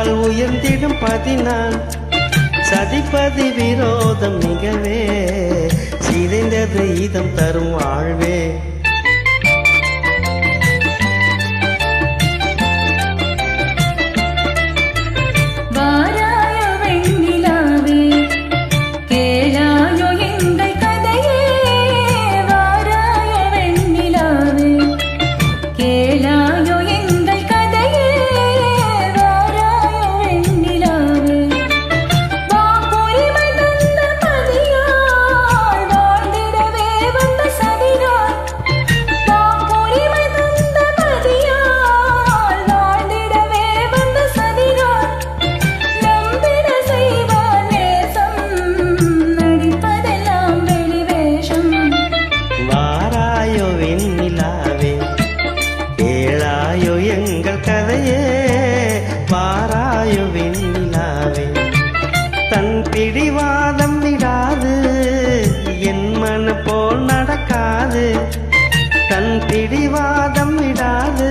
நினைத்தால் உயர்ந்திடும் பதினான் சதிப்பதி விரோதம் மிகவே சிதைந்தது இதம் தரும் வாழ்வே வாராயோ வெண்ணிலாவே தன் பிடிவாதம் விடாது என் மன போல் நடக்காது தன் பிடிவாதம் விடாது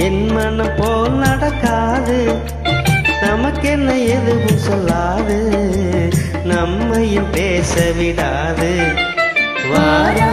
என் மன போல் நடக்காது நமக்கென்ன எதுவும் சொல்லாது நம்மையும் பேச விடாது வாரா